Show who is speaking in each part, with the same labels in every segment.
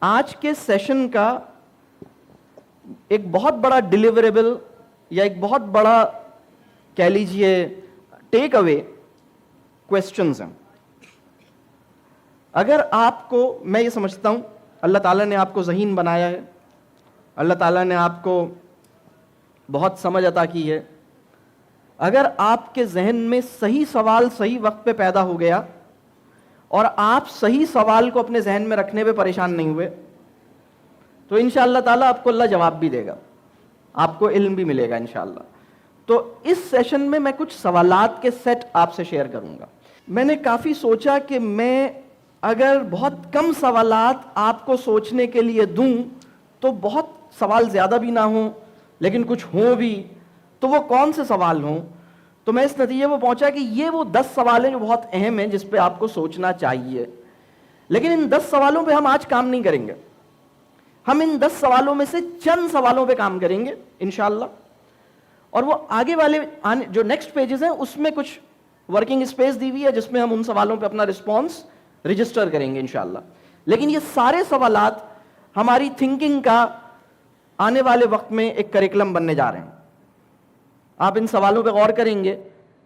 Speaker 1: آج کے سیشن کا ایک بہت بڑا ڈیلیوریبل یا ایک بہت بڑا کہہ لیجئے ٹیک اوے کویسچنز ہیں. اگر آپ کو، میں یہ سمجھتا ہوں اللہ تعالیٰ نے آپ کو ذہین بنایا ہے، اللہ تعالیٰ نے آپ کو بہت سمجھ عطا کی ہے. اگر آپ کے ذہن میں صحیح سوال صحیح وقت پہ پیدا ہو گیا اور آپ صحیح سوال کو اپنے ذہن میں رکھنے پہ پریشان نہیں ہوئے تو انشاءاللہ تعالیٰ آپ کو اللہ جواب بھی دے گا، آپ کو علم بھی ملے گا انشاءاللہ. تو اس سیشن میں میں کچھ سوالات کے سیٹ آپ سے شیئر کروں گا. میں نے کافی سوچا کہ میں اگر بہت کم سوالات آپ کو سوچنے کے لیے دوں تو بہت سوال زیادہ بھی نہ ہوں لیکن کچھ ہوں بھی، تو وہ کون سے سوال ہوں. تو میں اس نتیجے پر پہنچا کہ یہ وہ 10 سوال ہیں جو بہت اہم ہیں جس پہ آپ کو سوچنا چاہیے. لیکن ان 10 سوالوں پہ ہم آج کام نہیں کریں گے، ہم ان 10 سوالوں میں سے چند سوالوں پہ کام کریں گے انشاءاللہ. اور وہ آگے والے جو نیکسٹ پیجز ہیں اس میں کچھ ورکنگ اسپیس دی ہوئی ہے جس میں ہم ان سوالوں پہ اپنا رسپانس رجسٹر کریں گے انشاءاللہ. لیکن یہ سارے سوالات ہماری تھنکنگ کا آنے والے وقت میں ایک کریکلم بننے جا رہے ہیں. آپ ان سوالوں پہ غور کریں گے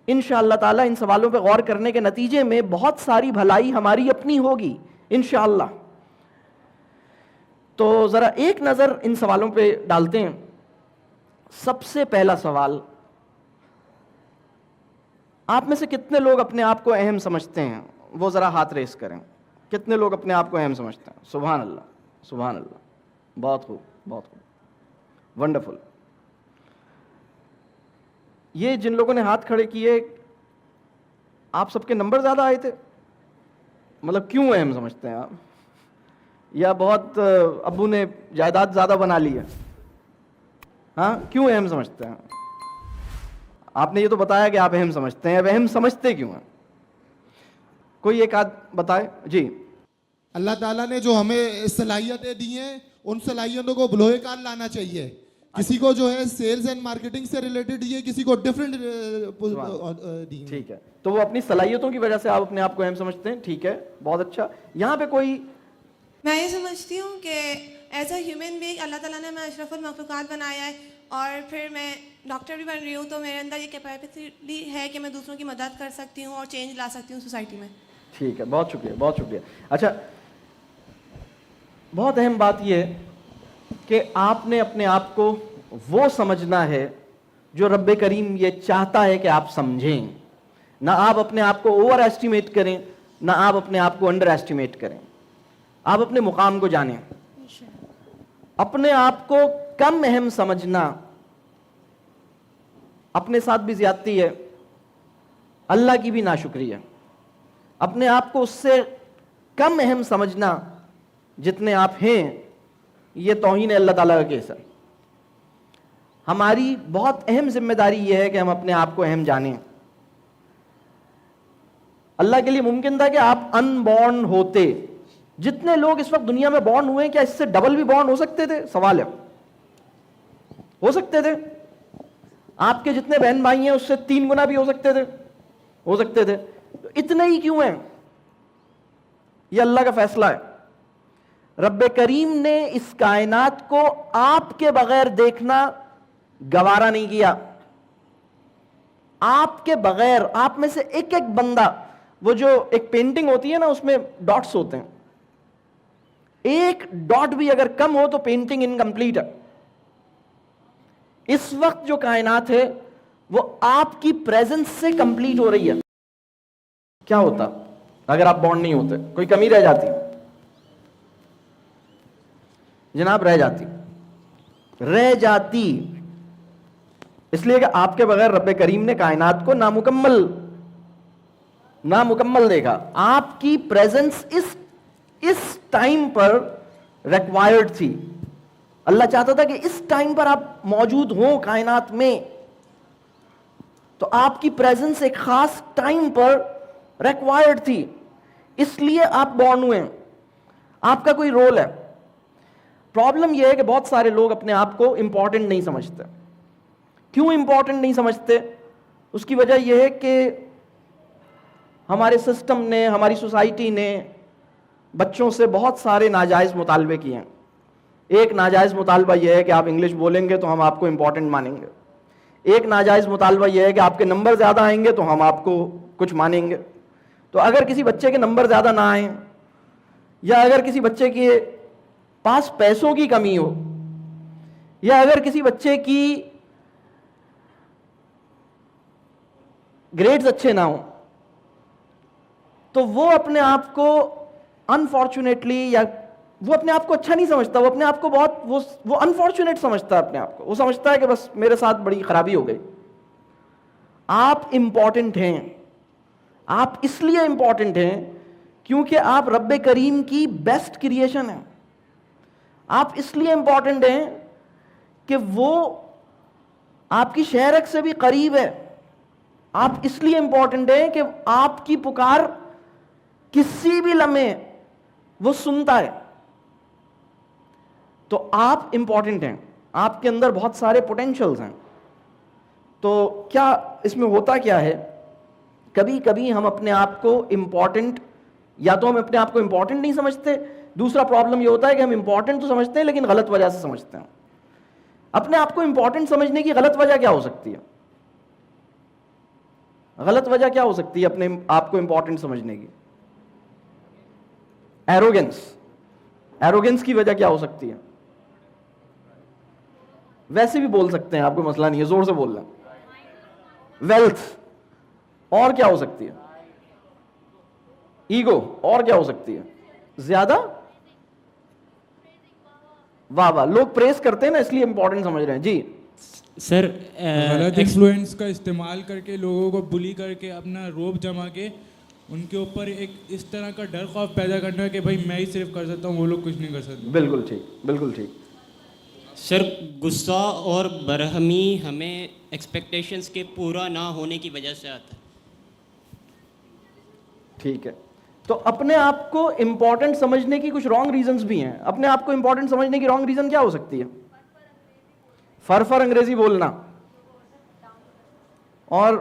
Speaker 1: انشاءاللہ تعالیٰ. ان سوالوں پہ غور کرنے کے نتیجے میں بہت ساری بھلائی ہماری اپنی ہوگی انشاءاللہ. تو ذرا ایک نظر ان سوالوں پہ ڈالتے ہیں. سب سے پہلا سوال، آپ میں سے کتنے لوگ اپنے آپ کو اہم سمجھتے ہیں؟ وہ ذرا ہاتھ ریس کریں. کتنے لوگ اپنے آپ کو اہم سمجھتے ہیں؟ سبحان اللہ، سبحان اللہ. بہت خوب، بہت خوب، ونڈرفل. یہ جن لوگوں نے ہاتھ کھڑے کیے، آپ سب کے نمبر زیادہ آئے تھے؟ مطلب کیوں اہم سمجھتے ہیں آپ؟ یا بہت ابو نے جائیداد زیادہ بنا لی ہے؟ ہاں، کیوں اہم سمجھتے ہیں؟ آپ نے یہ تو بتایا کہ آپ اہم سمجھتے ہیں، اب اہم سمجھتے کیوں ہیں؟ کوئی ایک آدھ بتائے. جی.
Speaker 2: اللہ تعالیٰ نے جو ہمیں صلاحیتیں دی ہیں ان صلاحیتوں کو بلوئے کار لانا چاہیے. کسی کو جو ہے سیلز اینڈ مارکیٹنگ سے ریلیٹڈ یہ، کسی کو ڈیفرنٹ دی.
Speaker 1: ٹھیک ہے، تو وہ اپنی صلاحیتوں کی وجہ سے آپ اپنے آپ کو اہم سمجھتے ہیں. ٹھیک ہے، بہت اچھا. یہاں پہ کوئی،
Speaker 3: میں یہ سمجھتی ہوں کہ ایز اے ہیومن بینگ اللہ تعالیٰ نے ہمیں اشرف المخلوقات بنایا ہے، اور پھر میں ڈاکٹر بھی بن رہی ہوں تو میرے اندر یہ کیپیسٹی ہے کہ میں دوسروں کی مدد کر سکتی ہوں اور چینج لا سکتی ہوں سوسائٹی میں.
Speaker 1: ٹھیک ہے، بہت شکریہ، بہت شکریہ. اچھا، بہت اہم بات یہ ہے کہ آپ نے اپنے آپ کو وہ سمجھنا ہے جو رب کریم یہ چاہتا ہے کہ آپ سمجھیں. نہ آپ اپنے آپ کو اوور ایسٹیمیٹ کریں، نہ آپ اپنے آپ کو انڈر ایسٹیمیٹ کریں. آپ اپنے مقام کو جانیں. اپنے آپ کو کم اہم سمجھنا اپنے ساتھ بھی زیادتی ہے، اللہ کی بھی ناشکری ہے. اپنے آپ کو اس سے کم اہم سمجھنا جتنے آپ ہیں یہ توہین اللہ تعالیٰ کا کیس ہے. ہماری بہت اہم ذمہ داری یہ ہے کہ ہم اپنے آپ کو اہم جانیں. اللہ کے لیے ممکن تھا کہ آپ ان بورن ہوتے. جتنے لوگ اس وقت دنیا میں بورن ہوئے ہیں کیا اس سے ڈبل بھی بورن ہو سکتے تھے؟ سوال ہے. ہو سکتے تھے. آپ کے جتنے بہن بھائی ہیں اس سے 3 گنا بھی ہو سکتے تھے، ہو سکتے تھے. اتنے ہی کیوں ہیں؟ یہ اللہ کا فیصلہ ہے. رب کریم نے اس کائنات کو آپ کے بغیر دیکھنا گوارا نہیں کیا. آپ کے بغیر، آپ میں سے ایک ایک بندہ، وہ جو ایک پینٹنگ ہوتی ہے نا اس میں ڈاٹس ہوتے ہیں، ایک ڈاٹ بھی اگر کم ہو تو پینٹنگ انکمپلیٹ ہے. اس وقت جو کائنات ہے وہ آپ کی پریزنس سے کمپلیٹ ہو رہی ہے. کیا ہوتا اگر آپ بورن نہیں ہوتے؟ کوئی کمی رہ جاتی؟ جناب رہ جاتی. اس لیے کہ آپ کے بغیر رب کریم نے کائنات کو نامکمل دیکھا. آپ کی پریزنس اس ٹائم پر ریکوائرڈ تھی. اللہ چاہتا تھا کہ اس ٹائم پر آپ موجود ہوں کائنات میں، تو آپ کی پریزنس ایک خاص ٹائم پر ریکوائرڈ تھی، اس لیے آپ بورن ہوئے. آپ کا کوئی رول ہے. پرابلم یہ ہے کہ بہت سارے لوگ اپنے آپ کو امپورٹنٹ نہیں سمجھتے. کیوں امپورٹنٹ نہیں سمجھتے؟ اس کی وجہ یہ ہے کہ ہمارے سسٹم نے، ہماری سوسائٹی نے بچوں سے بہت سارے ناجائز مطالبے کیے ہیں. ایک ناجائز مطالبہ یہ ہے کہ آپ انگلش بولیں گے تو ہم آپ کو امپورٹنٹ مانیں گے. ایک ناجائز مطالبہ یہ ہے کہ آپ کے نمبر زیادہ آئیں گے تو ہم آپ کو کچھ مانیں گے. تو اگر کسی بچے کے نمبر زیادہ نہ آئیں, یا اگر کسی بچے کے پاس پیسوں کی کمی ہو, یا اگر کسی بچے کی گریڈز اچھے نہ ہوں, تو وہ اپنے آپ کو انفارچونیٹلی, یا وہ اپنے آپ کو اچھا نہیں سمجھتا, وہ اپنے آپ کو بہت وہ انفارچونیٹ سمجھتا ہے اپنے آپ کو. وہ سمجھتا ہے کہ بس میرے ساتھ بڑی خرابی ہو گئی. آپ امپورٹنٹ ہیں. آپ اس لیے امپورٹنٹ ہیں کیونکہ آپ رب کریم کی بیسٹ کریشن ہیں. آپ اس لیے امپورٹنٹ ہیں کہ وہ آپ کی شہرک سے بھی قریب ہے. آپ اس لیے امپورٹنٹ ہیں کہ آپ کی پکار کسی بھی لمحے وہ سنتا ہے. تو آپ امپورٹنٹ ہیں, آپ کے اندر بہت سارے پوٹینشلز ہیں. تو کیا اس میں ہوتا کیا ہے, کبھی کبھی ہم اپنے آپ کو امپورٹنٹ, یا تو ہم اپنے آپ کو امپورٹنٹ نہیں سمجھتے. دوسرا پرابلم یہ ہوتا ہے کہ ہم امپورٹنٹ تو سمجھتے ہیں لیکن غلط وجہ سے سمجھتے ہیں. اپنے آپ کو امپورٹنٹ سمجھنے کی غلط وجہ کیا ہو سکتی ہے؟ غلط وجہ کیا ہو سکتی ہے اپنے آپ کو امپورٹنٹ سمجھنے کی؟ ایروگنس کی وجہ کیا ہو سکتی ہے؟ ویسے بھی بول سکتے ہیں, آپ کو مسئلہ نہیں ہے, زور سے بول رہے ہیں. ویلتھ. اور کیا ہو سکتی ہے؟ ایگو. اور کیا ہو سکتی ہے؟ زیادہ واہ واہ, لوگ پریز کرتے ہیں نا, اس لیے امپورٹنٹ سمجھ رہے ہیں. جی
Speaker 4: سر,
Speaker 5: غلط انفلوئنس کا استعمال کر کے, لوگوں کو بلی کر کے, اپنا روب جما کے ان کے اوپر ایک اس طرح کا ڈر خوف پیدا کرنا کہ بھائی میں ہی صرف کر سکتا ہوں, وہ لوگ کچھ نہیں کر سکتے.
Speaker 1: بالکل ٹھیک, بالکل ٹھیک.
Speaker 4: سر, غصہ اور برہمی ہمیں ایکسپیکٹیشنز کے پورا نہ ہونے کی وجہ سے آتا ہے.
Speaker 1: ٹھیک ہے. تو اپنے آپ کو امپورٹنٹ سمجھنے کی کچھ رانگ ریزنز بھی ہیں. اپنے آپ کو امپورٹنٹ سمجھنے کی رانگ ریزن کیا ہو سکتی ہے؟ فر انگریزی بولنا, اور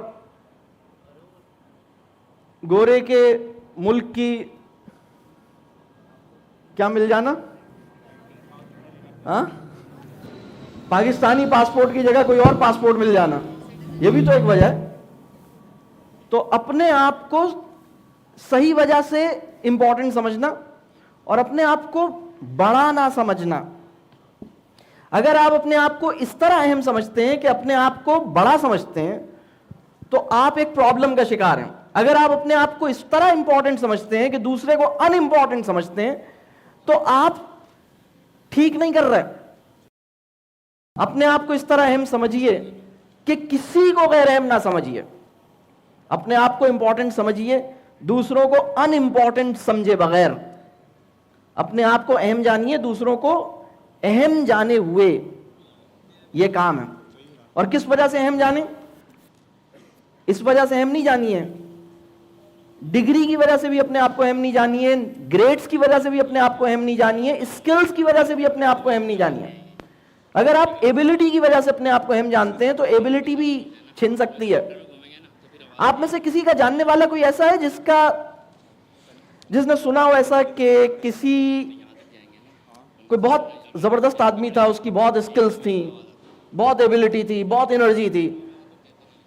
Speaker 1: گورے کے ملک کی کیا مل جانا, ہاں, پاکستانی پاسپورٹ کی جگہ کوئی اور پاسپورٹ مل جانا, یہ بھی تو ایک وجہ ہے. تو اپنے آپ کو صحیح وجہ سے امپورٹنٹ سمجھنا اور اپنے آپ کو بڑا نہ سمجھنا. اگر آپ اپنے آپ کو اس طرح اہم سمجھتے ہیں کہ اپنے آپ کو بڑا سمجھتے ہیں تو آپ ایک پرابلم کا شکار ہیں. اگر آپ اپنے آپ کو اس طرح امپورٹنٹ سمجھتے ہیں کہ دوسرے کو ان امپورٹنٹ سمجھتے ہیں تو آپ ٹھیک نہیں کر رہے. اپنے آپ کو اس طرح اہم سمجھیے کہ کسی کو غیر اہم نہ سمجھیے. اپنے آپ کو امپورٹنٹ سمجھیے, دوسروں کو ان امپورٹنٹ سمجھے بغیر. اپنے آپ کو اہم جانیے, دوسروں کو اہم جانے ہوئے. یہ کام ہے. اور کس وجہ سے اہم جانیں؟ اس وجہ سے اہم نہیں جانیے, ڈگری کی وجہ سے بھی اپنے آپ کو اہم نہیں جانیے, گریڈز کی وجہ سے بھی اپنے آپ کو اہم نہیں جانیے, اسکلز کی وجہ سے بھی اپنے آپ کو اہم نہیں جانیے. اگر آپ ایبلٹی کی وجہ سے اپنے آپ کو اہم جانتے ہیں تو ایبلٹی بھی چھن سکتی ہے. آپ میں سے کسی کا جاننے والا کوئی ایسا ہے جس نے سنا ہو ایسا کہ کوئی بہت زبردست آدمی تھا, اس کی بہت اسکلز تھیں, بہت ایبلٹی تھی, بہت انرجی تھی,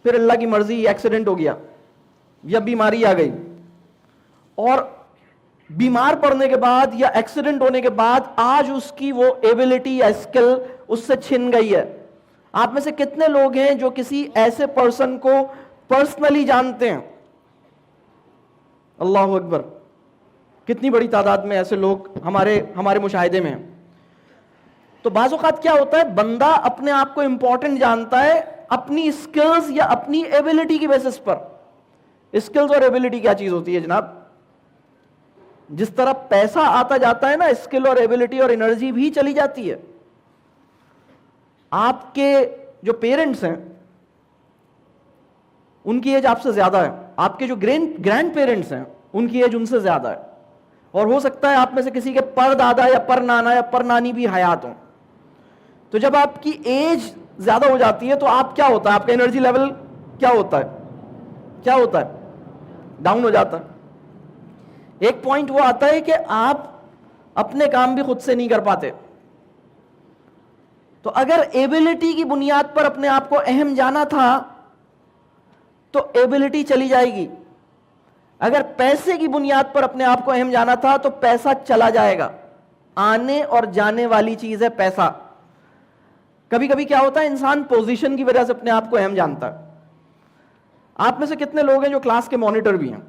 Speaker 1: پھر اللہ کی مرضی ایکسیڈنٹ ہو گیا یا بیماری آ گئی, اور بیمار پڑنے کے بعد یا ایکسیڈنٹ ہونے کے بعد آج اس کی وہ ایبلٹی یا اسکل اس سے چھن گئی ہے. آپ میں سے کتنے لوگ ہیں جو کسی ایسے پرسن کو پرسنلی جانتے ہیں؟ اللہ اکبر, کتنی بڑی تعداد میں ایسے لوگ ہمارے مشاہدے میں ہیں. تو بعض اوقات کیا ہوتا ہے, بندہ اپنے آپ کو امپورٹنٹ جانتا ہے اپنی اسکلز یا اپنی ایبلٹی کی بیسس پر. اسکلز اور ایبلٹی کیا چیز ہوتی ہے جناب؟ جس طرح پیسہ آتا جاتا ہے نا, اسکل اور ایبلٹی اور انرجی بھی چلی جاتی ہے. آپ کے جو پیرنٹس ہیں ان کی ایج آپ سے زیادہ ہے, آپ کے جو گرینڈ پیرنٹس ہیں ان کی ایج ان سے زیادہ ہے, اور ہو سکتا ہے آپ میں سے کسی کے پر دادا یا پر نانا یا پر نانی بھی حیات ہوں. تو جب آپ کی ایج زیادہ ہو جاتی ہے تو آپ کیا ہوتا ہے, آپ کا انرجی لیول کیا ہوتا ہے, ڈاؤن ہو جاتا ہے. ایک پوائنٹ وہ آتا ہے کہ آپ اپنے کام بھی خود سے نہیں کر پاتے. تو اگر ایبلٹی کی بنیاد پر اپنے آپ کو اہم جانا تھا تو ایبلٹی چلی جائے گی. اگر پیسے کی بنیاد پر اپنے آپ کو اہم جانا تھا تو پیسہ چلا جائے گا. آنے اور جانے والی چیز ہے پیسہ. کبھی کبھی کیا ہوتا ہے, انسان پوزیشن کی وجہ سے اپنے آپ کو اہم جانتا ہے. آپ میں سے کتنے لوگ ہیں جو کلاس کے مانیٹر بھی ہیں؟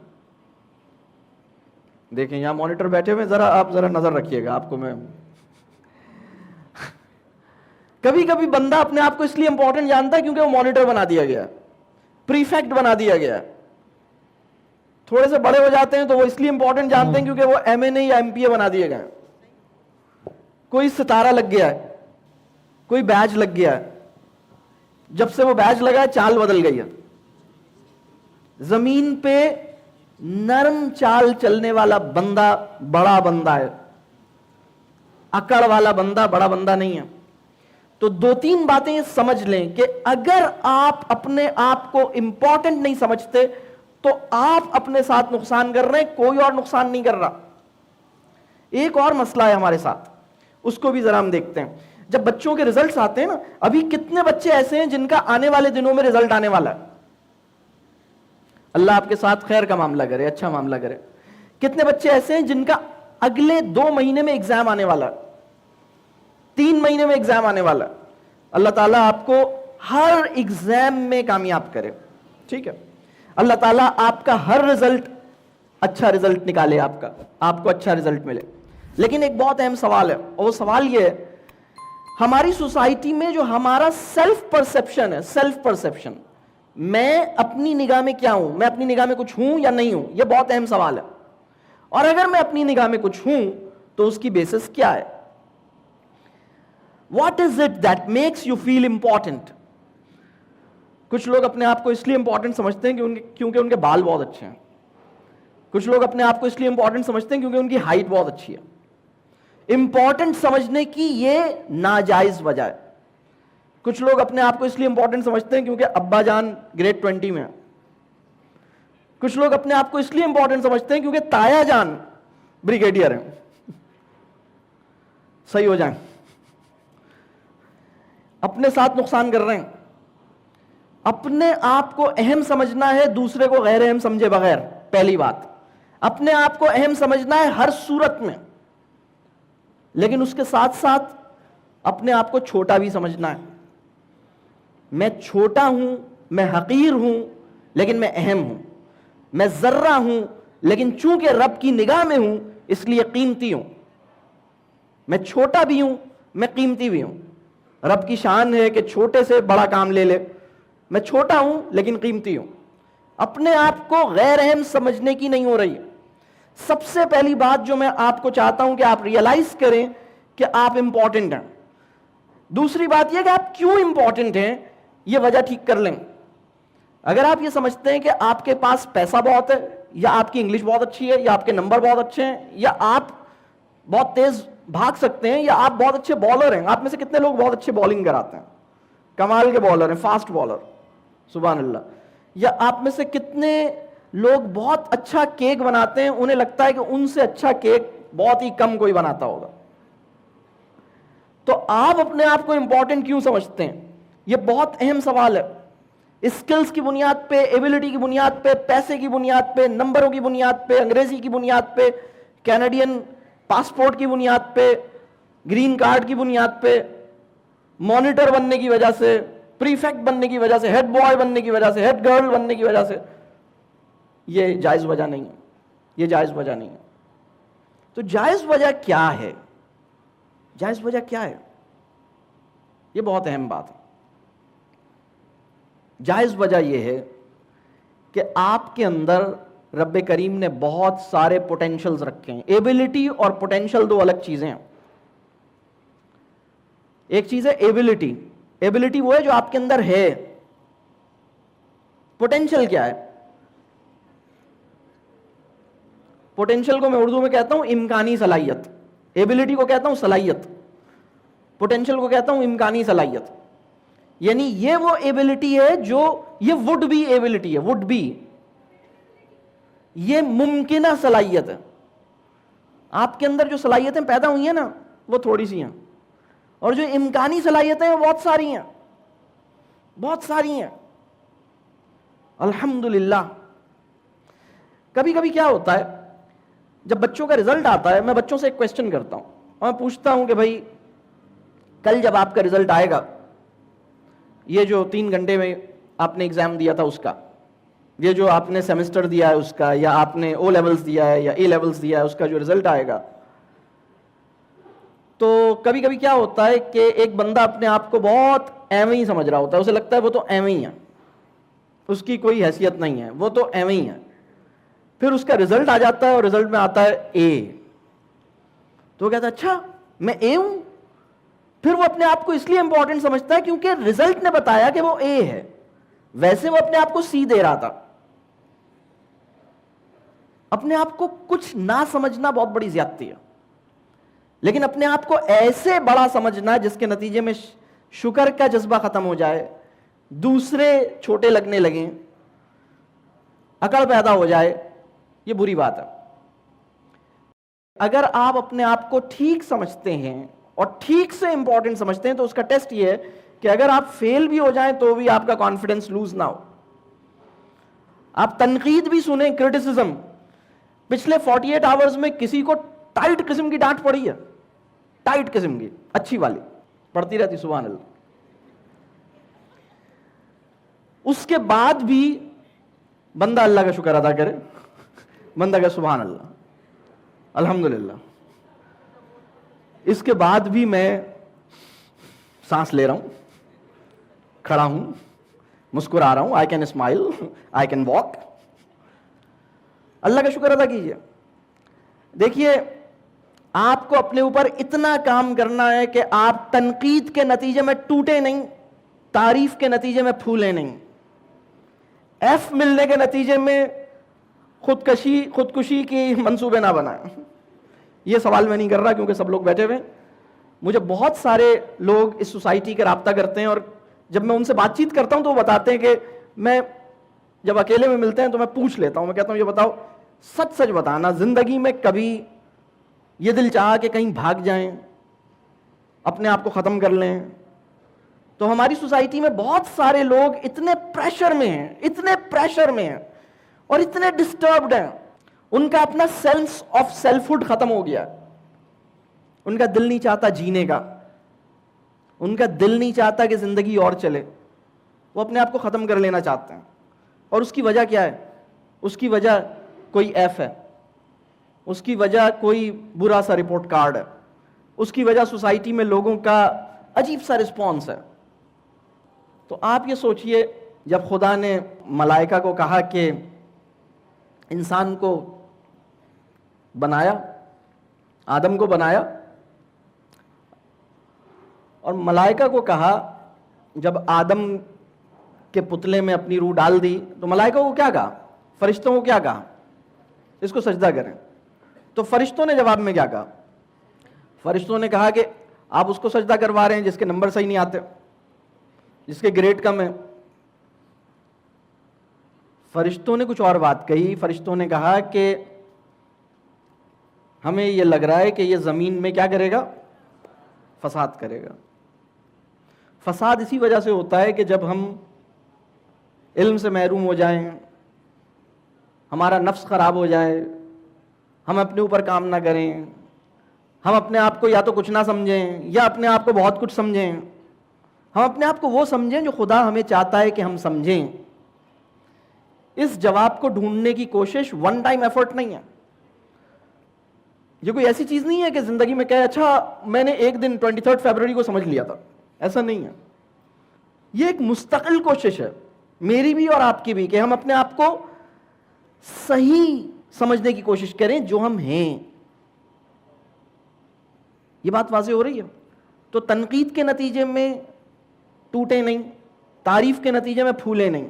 Speaker 1: دیکھیں یہاں مانیٹر بیٹھے ہوئے, آپ ذرا نظر رکھیے گا, آپ کو میں کبھی کبھی بندہ اپنے آپ کو اس لیے امپورٹنٹ جانتا ہے کیونکہ وہ مانیٹر بنا دیا گیا, پریفیکٹ بنا دیا گیا. تھوڑے سے بڑے ہو جاتے ہیں تو وہ اس لیے امپورٹنٹ جانتے ہیں کیونکہ وہ ایم این اے یا ایم پی اے بنا دیے گئے. کوئی ستارہ لگ گیا ہے, کوئی بیج لگ گیا ہے, جب سے وہ بیج لگا ہے چال بدل گئی ہے. زمین پہ نرم چال چلنے والا بندہ بڑا بندہ ہے, اکڑ والا بندہ بڑا بندہ نہیں ہے. تو دو تین باتیں سمجھ لیں کہ اگر آپ اپنے آپ کو امپورٹنٹ نہیں سمجھتے تو آپ اپنے ساتھ نقصان کر رہے ہیں, کوئی اور نقصان نہیں کر رہا. ایک اور مسئلہ ہے ہمارے ساتھ, اس کو بھی ذرا ہم دیکھتے ہیں. جب بچوں کے ریزلٹس آتے ہیں نا, ابھی کتنے بچے ایسے ہیں جن کا آنے والے دنوں میں ریزلٹ آنے والا ہے, اللہ آپ کے ساتھ خیر کا معاملہ کرے, اچھا معاملہ کرے. کتنے بچے ایسے ہیں جن کا اگلے 2 مہینے میں ایگزام آنے والا ہے, 3 مہینے میں ایگزام آنے والا ہے. اللہ تعالیٰ آپ کو ہر ایگزام میں کامیاب کرے, ٹھیک ہے. اللہ تعالیٰ آپ کا ہر رزلٹ اچھا رزلٹ نکالے, آپ کو اچھا رزلٹ ملے. لیکن ایک بہت اہم سوال ہے, اور وہ سوال یہ ہے, ہماری سوسائٹی میں جو ہمارا سیلف پرسپشن ہے, سیلف پرسپشن, میں اپنی نگاہ میں کیا ہوں, میں اپنی نگاہ میں کچھ ہوں یا نہیں ہوں, یہ بہت اہم سوال ہے. اور اگر میں اپنی نگاہ میں کچھ ہوں تو اس کی بیسس کیا ہے؟ What is it that makes you feel important? کچھ لوگ اپنے آپ کو اس لیے امپورٹنٹ سمجھتے ہیں کیونکہ ان کے بال بہت اچھے ہیں. کچھ لوگ اپنے آپ کو اس لیے امپورٹنٹ سمجھتے ہیں کیونکہ ان کی ہائٹ بہت اچھی ہے. امپورٹنٹ سمجھنے کی یہ ناجائز وجہ ہے. کچھ لوگ اپنے آپ کو اس لیے امپورٹنٹ سمجھتے ہیں کیونکہ ابا جان گریڈ 20 میں ہیں. کچھ لوگ اپنے آپ کو اس لیے امپورٹنٹ سمجھتے ہیں کیونکہ تایا جان بریگیڈیئر ہیں. صحیح ہو جائیں, اپنے ساتھ نقصان کر رہے ہیں. اپنے آپ کو اہم سمجھنا ہے دوسرے کو غیر اہم سمجھے بغیر. پہلی بات, اپنے آپ کو اہم سمجھنا ہے ہر صورت میں, لیکن اس کے ساتھ ساتھ اپنے آپ کو چھوٹا بھی سمجھنا ہے. میں چھوٹا ہوں, میں حقیر ہوں, لیکن میں اہم ہوں. میں ذرہ ہوں, لیکن چونکہ رب کی نگاہ میں ہوں اس لیے قیمتی ہوں. میں چھوٹا بھی ہوں, میں قیمتی بھی ہوں. رب کی شان ہے کہ چھوٹے سے بڑا کام لے لے. میں چھوٹا ہوں لیکن قیمتی ہوں. اپنے آپ کو غیر اہم سمجھنے کی نہیں ہو رہی. سب سے پہلی بات جو میں آپ کو چاہتا ہوں کہ آپ ریئلائز کریں کہ آپ امپورٹنٹ ہیں. دوسری بات یہ کہ آپ کیوں امپورٹنٹ ہیں, یہ وجہ ٹھیک کر لیں. اگر آپ یہ سمجھتے ہیں کہ آپ کے پاس پیسہ بہت ہے, یا آپ کی انگلش بہت اچھی ہے, یا آپ کے نمبر بہت اچھے ہیں, یا آپ بہت تیز بھاگ سکتے ہیں, یا آپ بہت اچھے بالر ہیں. آپ میں سے کتنے لوگ بہت اچھے بالنگ کراتے ہیں, کمال کے بالر ہیں, فاسٹ بالر, سبحان اللہ. یا آپ میں سے کتنے لوگ بہت اچھا کیک بناتے ہیں, انہیں لگتا ہے کہ ان سے اچھا کیک بہت ہی کم کوئی بناتا ہوگا. تو آپ اپنے آپ کو امپورٹنٹ کیوں سمجھتے ہیں؟ یہ بہت اہم سوال ہے. اسکلز کی بنیاد پہ, ایبلٹی کی بنیاد پہ, پیسے کی بنیاد پہ, نمبروں کی بنیاد پہ, انگریزی کی بنیاد پہ, کینیڈین پاسپورٹ کی بنیاد پہ, گرین کارڈ کی بنیاد پہ, مانیٹر بننے کی وجہ سے, پریفیکٹ بننے کی وجہ سے, ہیڈ بوائے بننے کی وجہ سے, ہیڈ گرل بننے کی وجہ سے, یہ جائز وجہ نہیں ہے. یہ جائز وجہ نہیں ہے. تو جائز وجہ کیا ہے؟ جائز وجہ کیا ہے؟ یہ بہت اہم بات ہے. جائز وجہ یہ ہے کہ آپ کے اندر رب کریم نے بہت سارے پوٹینشلز رکھے ہیں. ایبلٹی اور پوٹینشل دو الگ چیزیں ہیں. ایک چیز ہے ایبلٹی. ایبلٹی وہ ہے جو آپ کے اندر ہے. پوٹینشل کیا ہے؟ پوٹینشل کو میں اردو میں کہتا ہوں امکانی صلاحیت. ایبلٹی کو کہتا ہوں صلاحیت, پوٹینشل کو کہتا ہوں امکانی صلاحیت. یعنی یہ وہ ایبلٹی ہے جو, یہ وڈ بی ایبلٹی ہے, وڈ بی, یہ ممکنہ صلاحیت ہے. آپ کے اندر جو صلاحیتیں پیدا ہوئی ہیں نا وہ تھوڑی سی ہیں, اور جو امکانی صلاحیتیں ہیں وہ بہت ساری ہیں, بہت ساری ہیں الحمدللہ. کبھی کبھی کیا ہوتا ہے جب بچوں کا رزلٹ آتا ہے, میں بچوں سے ایک کویسچن کرتا ہوں اور میں پوچھتا ہوں کہ بھائی کل جب آپ کا رزلٹ آئے گا, یہ جو 3 گھنٹے میں آپ نے ایگزام دیا تھا اس کا, یہ جو آپ نے سیمسٹر دیا ہے اس کا, یا آپ نے او لیولز دیا ہے یا اے لیولز دیا ہے, اس کا جو رزلٹ آئے گا, تو کبھی کبھی کیا ہوتا ہے کہ ایک بندہ اپنے آپ کو بہت ایویں ہی سمجھ رہا ہوتا ہے, اسے لگتا ہے وہ تو ایویں ہی ہے, اس کی کوئی حیثیت نہیں ہے, وہ تو ایویں ہی ہے. پھر اس کا رزلٹ آ جاتا ہے اور رزلٹ میں آتا ہے اے, تو وہ کہتا ہے اچھا میں اے ہوں. پھر وہ اپنے آپ کو اس لیے امپورٹنٹ سمجھتا ہے کیونکہ رزلٹ نے بتایا کہ وہ اے ہے, ویسے وہ اپنے آپ کو سی دے رہا تھا. اپنے آپ کو کچھ نہ سمجھنا بہت بڑی زیادتی ہے, لیکن اپنے آپ کو ایسے بڑا سمجھنا جس کے نتیجے میں شکر کا جذبہ ختم ہو جائے, دوسرے چھوٹے لگنے لگیں, اکڑ پیدا ہو جائے, یہ بری بات ہے. اگر آپ اپنے آپ کو ٹھیک سمجھتے ہیں اور ٹھیک سے امپورٹنٹ سمجھتے ہیں تو اس کا ٹیسٹ یہ ہے کہ اگر آپ فیل بھی ہو جائیں تو بھی آپ کا کانفیڈنس لوز نہ ہو. آپ تنقید بھی سنیں, کرٹیسزم, پچھلے 48 آورز میں کسی کو ٹائٹ قسم کی ڈانٹ پڑی ہے, ٹائٹ قسم کی, اچھی والی پڑتی رہتی سبحان اللہ, اس کے بعد بھی بندہ اللہ کا شکر ادا کرے, بندہ کا سبحان اللہ الحمدللہ, اس کے بعد بھی میں سانس لے رہا ہوں, کھڑا ہوں, مسکرا رہا ہوں, I can smile, I can walk. اللہ کا شکر ادا کیجیے. دیکھیے آپ کو اپنے اوپر اتنا کام کرنا ہے کہ آپ تنقید کے نتیجے میں ٹوٹے نہیں, تعریف کے نتیجے میں پھولے نہیں, ایف ملنے کے نتیجے میں خودکشی کی منصوبے نہ بنائیں. یہ سوال میں نہیں کر رہا کیونکہ سب لوگ بیٹھے ہوئے, مجھے بہت سارے لوگ اس سوسائٹی کے رابطہ کرتے ہیں, اور جب میں ان سے بات چیت کرتا ہوں تو وہ بتاتے ہیں کہ میں جب اکیلے میں ملتے ہیں تو میں پوچھ لیتا ہوں, میں کہتا ہوں یہ بتاؤ سچ سچ بتانا, زندگی میں کبھی یہ دل چاہا کہ کہیں بھاگ جائیں, اپنے آپ کو ختم کر لیں؟ تو ہماری سوسائٹی میں بہت سارے لوگ اتنے پریشر میں ہیں, اتنے پریشر میں ہیں اور اتنے ڈسٹربڈ ہیں, ان کا اپنا سینس آف سیلف ہوڈ ختم ہو گیا, ان کا دل نہیں چاہتا جینے کا, ان کا دل نہیں چاہتا کہ زندگی اور چلے, وہ اپنے آپ کو ختم کر لینا چاہتے ہیں. اور اس کی وجہ کیا ہے؟ اس کی وجہ کوئی ایف ہے, اس کی وجہ کوئی برا سا رپورٹ کارڈ ہے, اس کی وجہ سوسائٹی میں لوگوں کا عجیب سا رسپانس ہے. تو آپ یہ سوچئے جب خدا نے ملائکہ کو کہا کہ انسان کو بنایا, آدم کو بنایا, اور ملائکہ کو کہا جب آدم کے پتلے میں اپنی روح ڈال دی تو ملائکہ کو کیا کہا؟ فرشتوں کو کیا کہا؟ اس کو سجدہ کریں. تو فرشتوں نے جواب میں کیا کہا؟ فرشتوں نے کہا کہ آپ اس کو سجدہ کروا رہے ہیں جس کے نمبر صحیح نہیں آتے, جس کے گریڈ کم ہے. فرشتوں نے کچھ اور بات کہی. فرشتوں نے کہا کہ ہمیں یہ لگ رہا ہے کہ یہ زمین میں کیا کرے گا؟ فساد کرے گا. فساد اسی وجہ سے ہوتا ہے کہ جب ہم علم سے محروم ہو جائیں, ہمارا نفس خراب ہو جائے, ہم اپنے اوپر کام نہ کریں, ہم اپنے آپ کو یا تو کچھ نہ سمجھیں یا اپنے آپ کو بہت کچھ سمجھیں, ہم اپنے آپ کو وہ سمجھیں جو خدا ہمیں چاہتا ہے کہ ہم سمجھیں. اس جواب کو ڈھونڈنے کی کوشش ون ٹائم ایفرٹ نہیں ہے. یہ کوئی ایسی چیز نہیں ہے کہ زندگی میں کہے اچھا میں نے ایک دن 23 فیبروری کو سمجھ لیا تھا, ایسا نہیں ہے. یہ ایک مستقل کوشش ہے, میری بھی اور آپ کی بھی, کہ ہم اپنے آپ کو صحیح سمجھنے کی کوشش کریں جو ہم ہیں. یہ بات واضح ہو رہی ہے؟ تو تنقید کے نتیجے میں ٹوٹے نہیں, تعریف کے نتیجے میں پھولے نہیں.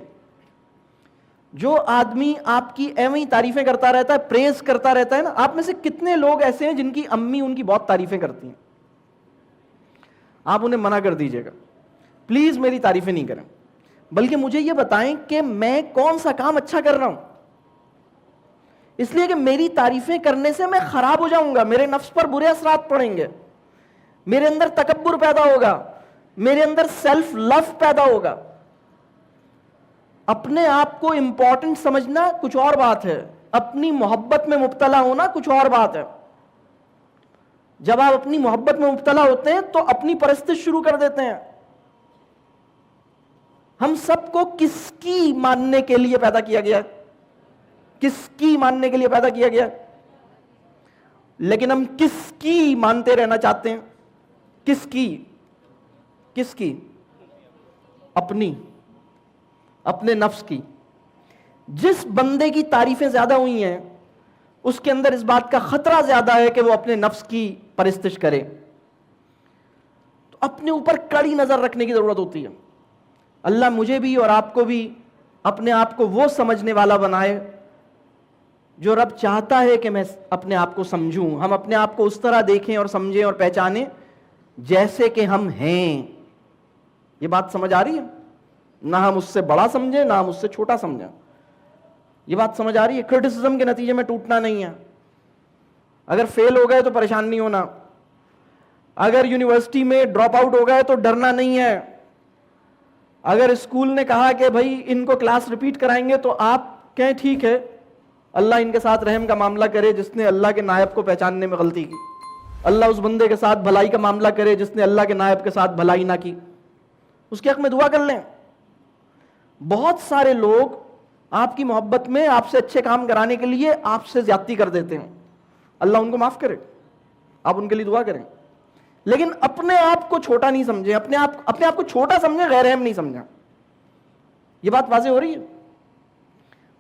Speaker 1: جو آدمی آپ کی ایویں تعریفیں کرتا رہتا ہے, پریز کرتا رہتا ہے نا, آپ میں سے کتنے لوگ ایسے ہیں جن کی امی ان کی بہت تعریفیں کرتی ہیں؟ آپ انہیں منع کر دیجئے گا, پلیز میری تعریفیں نہیں کریں, بلکہ مجھے یہ بتائیں کہ میں کون سا کام اچھا کر رہا ہوں. اس لیے کہ میری تعریفیں کرنے سے میں خراب ہو جاؤں گا, میرے نفس پر برے اثرات پڑیں گے, میرے اندر تکبر پیدا ہوگا, میرے اندر سیلف لو پیدا ہوگا. اپنے آپ کو امپورٹنٹ سمجھنا کچھ اور بات ہے, اپنی محبت میں مبتلا ہونا کچھ اور بات ہے. جب آپ اپنی محبت میں مبتلا ہوتے ہیں تو اپنی پرستش شروع کر دیتے ہیں. ہم سب کو کس کی ماننے کے لیے پیدا کیا گیا, کس کی ماننے کے لیے پیدا کیا گیا, لیکن ہم کس کی مانتے رہنا چاہتے ہیں, کس کی, کس کی, اپنی, اپنے نفس کی. جس بندے کی تعریفیں زیادہ ہوئی ہیں اس کے اندر اس بات کا خطرہ زیادہ ہے کہ وہ اپنے نفس کی پرستش کرے. تو اپنے اوپر کڑی نظر رکھنے کی ضرورت ہوتی ہے. اللہ مجھے بھی اور آپ کو بھی اپنے آپ کو وہ سمجھنے والا بنائے جو رب چاہتا ہے کہ میں اپنے آپ کو سمجھوں. ہم اپنے آپ کو اس طرح دیکھیں اور سمجھیں اور پہچانیں جیسے کہ ہم ہیں. یہ بات سمجھ آ رہی ہے؟ نہ ہم اس سے بڑا سمجھیں نہ ہم اس سے چھوٹا سمجھیں. یہ بات سمجھ آ رہی ہے؟ کرٹیسزم کے نتیجے میں ٹوٹنا نہیں ہے. اگر فیل ہو گئے تو پریشان نہیں ہونا, اگر یونیورسٹی میں ڈراپ آؤٹ ہو گئے تو ڈرنا نہیں ہے, اگر اسکول نے کہا کہ بھائی ان کو کلاس ریپیٹ کرائیں گے تو آپ کہیں ٹھیک ہے, اللہ ان کے ساتھ رحم کا معاملہ کرے جس نے اللہ کے نائب کو پہچاننے میں غلطی کی, اللہ اس بندے کے ساتھ بھلائی کا معاملہ کرے جس نے اللہ کے نائب کے ساتھ بھلائی نہ کی, اس کے حق میں دعا کر لیں. بہت سارے لوگ آپ کی محبت میں آپ سے اچھے کام کرانے کے لیے آپ سے زیادتی کر دیتے ہیں, اللہ ان کو معاف کرے, آپ ان کے لیے دعا کریں. لیکن اپنے آپ کو چھوٹا نہیں سمجھیں, اپنے آپ کو چھوٹا سمجھیں, غیر اہم نہیں سمجھیں. یہ بات واضح ہو رہی ہے؟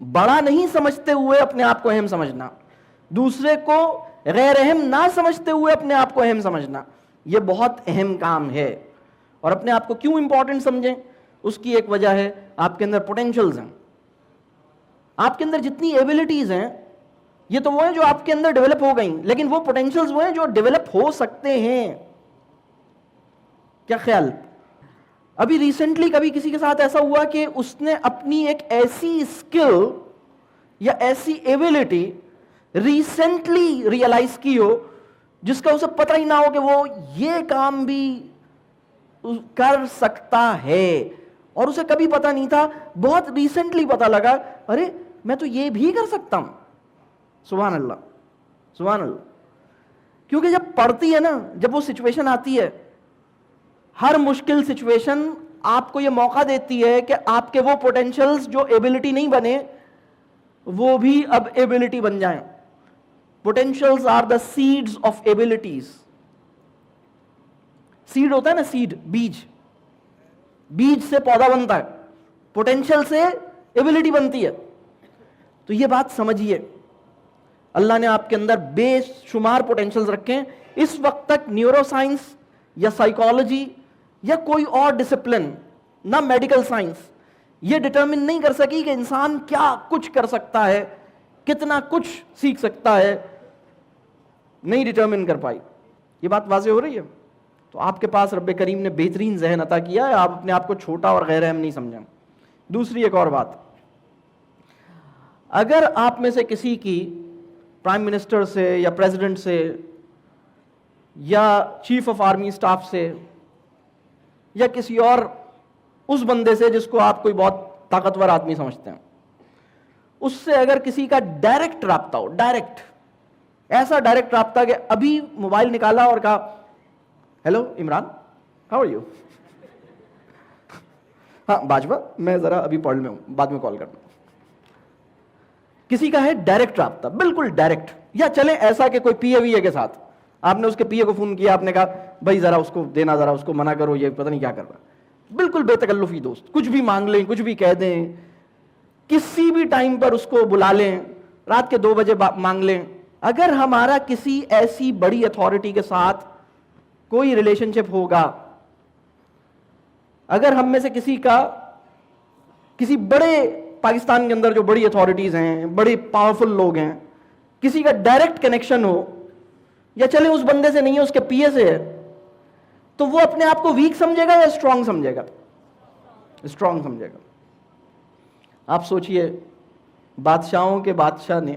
Speaker 1: بڑا نہیں سمجھتے ہوئے اپنے آپ کو اہم سمجھنا, دوسرے کو غیر اہم نہ سمجھتے ہوئے اپنے آپ کو اہم سمجھنا, یہ بہت اہم کام ہے. اور اپنے آپ کو کیوں امپورٹنٹ سمجھیں؟ اس کی ایک وجہ ہے آپ کے اندر پوٹینشلز ہیں, آپ کے اندر جتنی ایبلٹیز ہیں یہ تو وہ ہیں جو آپ کے اندر ڈیولپ ہو گئیں, لیکن وہ پوٹینشلز وہ ہیں جو ڈیولپ ہو سکتے ہیں. کیا خیال؟ ابھی ریسنٹلی کبھی کسی کے ساتھ ایسا ہوا کہ اس نے اپنی ایک ایسی اسکل یا ایسی ایبلٹی ریسنٹلی ریئلائز کی ہو جس کا اسے پتہ ہی نہ ہو کہ وہ یہ کام بھی کر سکتا ہے, اور اسے کبھی پتہ نہیں تھا, بہت ریسنٹلی پتہ لگا ارے میں تو یہ بھی کر سکتا ہوں. سبحان اللہ, سبحان اللہ. کیونکہ جب پڑھتی ہے نا, جب وہ سچویشن آتی ہے, ہر مشکل سچویشن آپ کو یہ موقع دیتی ہے کہ آپ کے وہ پوٹینشلز جو ایبلٹی نہیں بنے وہ بھی اب ایبلٹی بن جائیں. Potentials are the seeds of abilities. Seed ہوتا ہے نا, سیڈ, بیج, بیج سے پودا بنتا ہے, پوٹینشل سے ایبلٹی بنتی ہے. تو یہ بات سمجھیے, اللہ نے آپ کے اندر بے شمار پوٹینشلز رکھے ہیں. اس وقت تک نیورو سائنس یا سائیکالوجی یا کوئی اور ڈسپلن, نہ میڈیکل سائنس, یہ ڈٹرمن نہیں کر سکی کہ انسان کیا کچھ کر سکتا ہے, کتنا کچھ سیکھ سکتا ہے, نہیں ڈٹرمن کر پائی. یہ بات واضح ہو رہی ہے؟ تو آپ کے پاس رب کریم نے بہترین ذہن عطا کیا ہے, آپ اپنے آپ کو چھوٹا اور غیر اہم نہیں سمجھیں. دوسری ایک اور بات, اگر آپ میں سے کسی کی پرائم منسٹر سے یا پریزیڈنٹ سے یا چیف آف آرمی اسٹاف سے یا کسی اور اس بندے سے جس کو آپ کوئی بہت طاقتور آدمی سمجھتے ہیں, اس سے اگر کسی کا ڈائریکٹ رابطہ ہو, ڈائریکٹ, ایسا ڈائریکٹ رابطہ کہ ابھی موبائل نکالا اور کہا hello Imran, how are you, ہاں باجوہ میں ذرا ابھی پڑھ میں ہوں, بعد میں کال کرنا. کسی کا ہے ڈائریکٹ رابطہ, بالکل ڈائریکٹ. یا چلیں ایسا کہ کوئی پی اے وی اے کے ساتھ آپ نے اس کے پی اے کو فون کیا, آپ نے کہا بھائی ذرا اس کو دینا, ذرا اس کو منع کرو, یہ پتہ نہیں کیا کر رہا. بالکل بے تکلفی دوست, کچھ بھی مانگ لیں, کچھ بھی کہہ دیں, کسی بھی ٹائم پر اس کو بلا لیں, رات کے 2 بجے مانگ لیں. اگر ہمارا کسی ایسی بڑی اتھارٹی کے ساتھ کوئی ریلیشن شپ ہوگا, اگر ہم میں سے کسی کا کسی بڑے پاکستان کے اندر جو بڑی اتھارٹیز ہیں, بڑے پاورفل لوگ ہیں, کسی کا ڈائریکٹ کنیکشن ہو, یا چلے اس بندے سے نہیں ہے, اس کے پی اے سے ہے, تو وہ اپنے آپ کو ویک سمجھے گا یا اسٹرانگ سمجھے گا؟ اسٹرانگ سمجھے گا. آپ سوچئے, بادشاہوں کے بادشاہ نے